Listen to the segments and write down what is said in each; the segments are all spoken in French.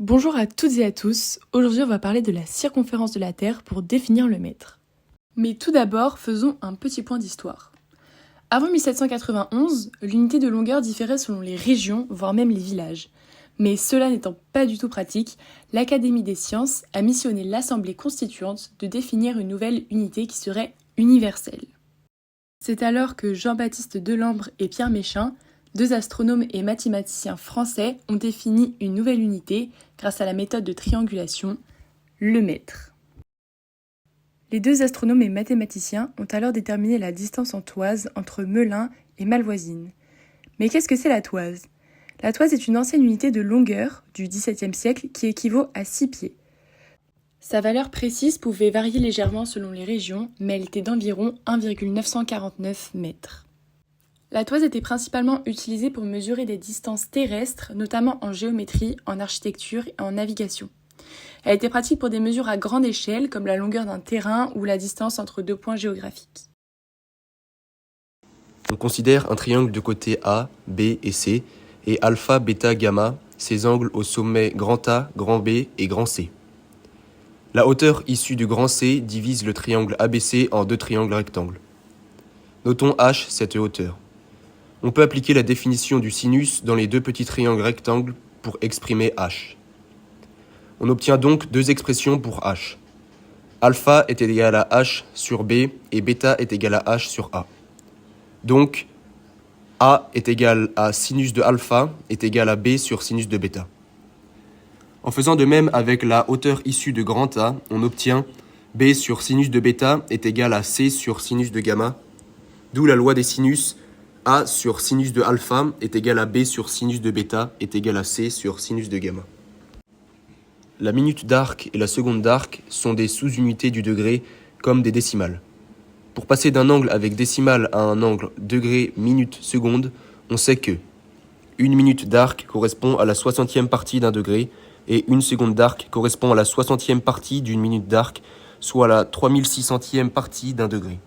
Bonjour à toutes et à tous, aujourd'hui on va parler de la circonférence de la Terre pour définir le mètre. Mais tout d'abord, faisons un petit point d'histoire. Avant 1791, l'unité de longueur différait selon les régions, voire même les villages. Mais cela n'étant pas du tout pratique, l'Académie des sciences a missionné l'Assemblée constituante de définir une nouvelle unité qui serait universelle. C'est alors que Jean-Baptiste Delambre et Pierre Méchain, deux astronomes et mathématiciens français, ont défini une nouvelle unité grâce à la méthode de triangulation, le mètre. Les deux astronomes et mathématiciens ont alors déterminé la distance en toise entre Melun et Malvoisine. Mais qu'est-ce que c'est la toise ? La toise est une ancienne unité de longueur du XVIIe siècle qui équivaut à 6 pieds. Sa valeur précise pouvait varier légèrement selon les régions, mais elle était d'environ 1,949 mètres. La toise était principalement utilisée pour mesurer des distances terrestres, notamment en géométrie, en architecture et en navigation. Elle était pratique pour des mesures à grande échelle, comme la longueur d'un terrain ou la distance entre deux points géographiques. On considère un triangle de côté A, B et C, et alpha, bêta, gamma, ses angles au sommet grand A, grand B et grand C. La hauteur issue du grand C divise le triangle ABC en deux triangles rectangles. Notons H cette hauteur. On peut appliquer la définition du sinus dans les deux petits triangles rectangles pour exprimer H. On obtient donc deux expressions pour H. Alpha est égal à H sur B et bêta est égal à H sur A. Donc, A est égal à sinus de alpha est égal à B sur sinus de bêta. En faisant de même avec la hauteur issue de grand A, on obtient B sur sinus de bêta est égal à C sur sinus de gamma, d'où la loi des sinus. A sur sinus de alpha est égal à B sur sinus de bêta est égal à C sur sinus de gamma. La minute d'arc et la seconde d'arc sont des sous-unités du degré comme des décimales. Pour passer d'un angle avec décimale à un angle degré, minute, seconde, on sait que une minute d'arc correspond à la 60e partie d'un degré et une seconde d'arc correspond à la 60e partie d'une minute d'arc, soit la 3600e partie d'un degré.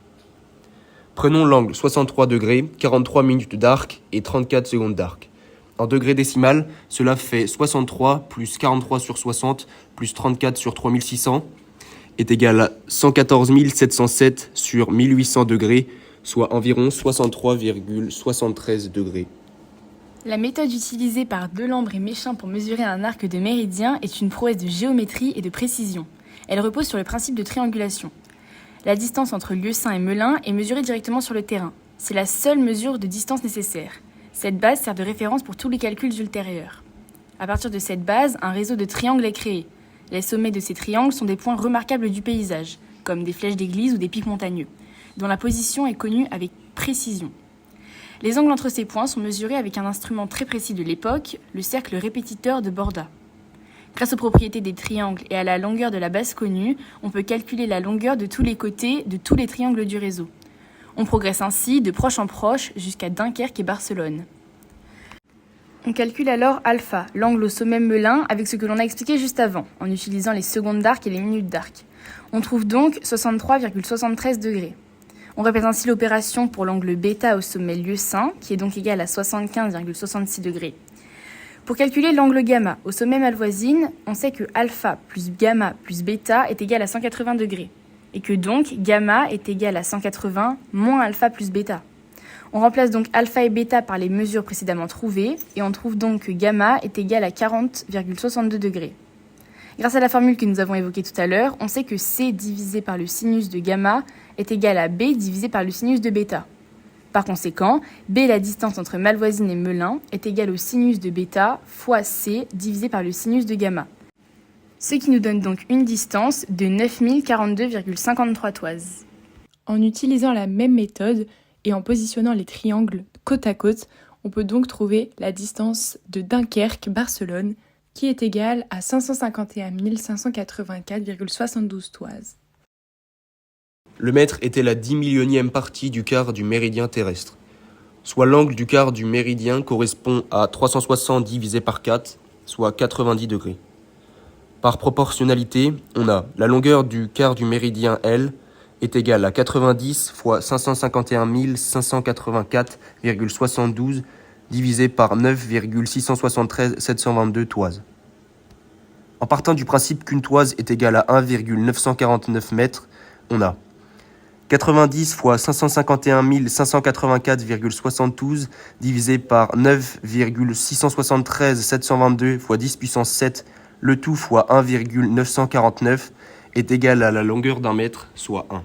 Prenons l'angle 63 degrés, 43 minutes d'arc et 34 secondes d'arc. En degrés décimal, cela fait 63 plus 43 sur 60 plus 34 sur 3600 est égal à 114 707 sur 1800 degrés, soit environ 63,73 degrés. La méthode utilisée par Delambre et Méchain pour mesurer un arc de méridien est une prouesse de géométrie et de précision. Elle repose sur le principe de triangulation. La distance entre Lieusaint et Melun est mesurée directement sur le terrain. C'est la seule mesure de distance nécessaire. Cette base sert de référence pour tous les calculs ultérieurs. À partir de cette base, un réseau de triangles est créé. Les sommets de ces triangles sont des points remarquables du paysage, comme des flèches d'église ou des pics montagneux, dont la position est connue avec précision. Les angles entre ces points sont mesurés avec un instrument très précis de l'époque, le cercle répétiteur de Borda. Grâce aux propriétés des triangles et à la longueur de la base connue, on peut calculer la longueur de tous les côtés de tous les triangles du réseau. On progresse ainsi de proche en proche jusqu'à Dunkerque et Barcelone. On calcule alors alpha, l'angle au sommet Melun, avec ce que l'on a expliqué juste avant, en utilisant les secondes d'arc et les minutes d'arc. On trouve donc 63,73 degrés. On répète ainsi l'opération pour l'angle bêta au sommet Lieusaint, qui est donc égal à 75,66 degrés. Pour calculer l'angle gamma au sommet Malvoisine, on sait que alpha plus gamma plus bêta est égal à 180 degrés, et que donc gamma est égal à 180 moins alpha plus bêta. On remplace donc alpha et bêta par les mesures précédemment trouvées, et on trouve donc que gamma est égal à 40,62 degrés. Grâce à la formule que nous avons évoquée tout à l'heure, on sait que C divisé par le sinus de gamma est égal à B divisé par le sinus de bêta. Par conséquent, B, la distance entre Malvoisine et Melun, est égale au sinus de bêta fois C divisé par le sinus de gamma. Ce qui nous donne donc une distance de 9042,53 toises. En utilisant la même méthode et en positionnant les triangles côte à côte, on peut donc trouver la distance de Dunkerque-Barcelone qui est égale à 551 584,72 toises. Le mètre était la 10 millionième partie du quart du méridien terrestre, soit l'angle du quart du méridien correspond à 360 divisé par 4, soit 90 degrés. Par proportionnalité, on a la longueur du quart du méridien L est égale à 90 fois 551 584,72 divisé par 9,673 722 toises. En partant du principe qu'une toise est égale à 1,949 mètres, on a 90 fois 551 584,72 divisé par 9,673 722 fois 10 puissance 7, le tout fois 1,949 est égal à la longueur d'un mètre, soit 1.